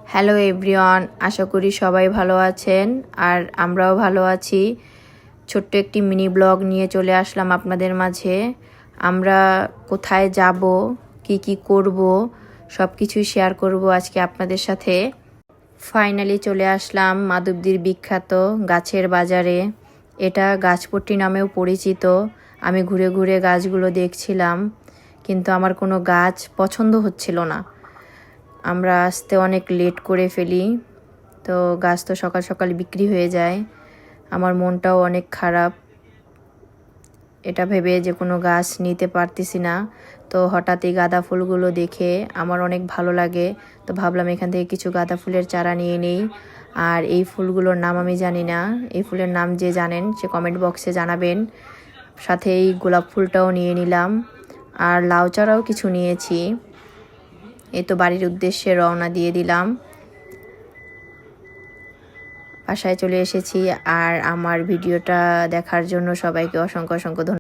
Hello everyone, আশা করি সবাই ভালো আছেন আর আমরাও ভালো আছি। ছোট্ট একটি মিনি ব্লগ নিয়ে চলে আসলাম আপনাদের মাঝে। আমরা কোথায় যাব, কি করব, সব কিছুই শেয়ার করব আজকে আপনাদের সাথে। ফাইনালি চলে আসলাম মাধবদীর বিখ্যাত গাছের বাজারে। এটা গাছপট্টি নামেও পরিচিত। আমি ঘুরে ঘুরে গাছগুলো দেখছিলাম, কিন্তু আমার কোনো গাছ পছন্দ হচ্ছিল না। আমরা আসতে অনেক লেট করে ফেলি, তো গাছ তো সকাল সকাল বিক্রি হয়ে যায়। আমার মনটাও অনেক খারাপ, এটা ভেবে যে কোনো গাছ নিতে পারতেছি না। তো হঠাৎই গাঁদা ফুলগুলো দেখে আমার অনেক ভালো লাগে, তো ভাবলাম এখান থেকে কিছু গাঁদা ফুলের চারা নিয়ে নেই। আর এই ফুলগুলোর নাম আমি জানি না, এই ফুলের নাম যে জানেন সে কমেন্ট বক্সে জানাবেন। সাথে এই গোলাপ ফুলটাও নিয়ে নিলাম, আর লাউ চারাও কিছু নিয়েছি। এই তো বাড়ির উদ্দেশ্যে রওনা দিয়ে দিলাম। বাসায় চলে এসেছি, আর আমার ভিডিওটা দেখার জন্য সবাইকে অসংখ্য অসংখ্য ধন্যবাদ।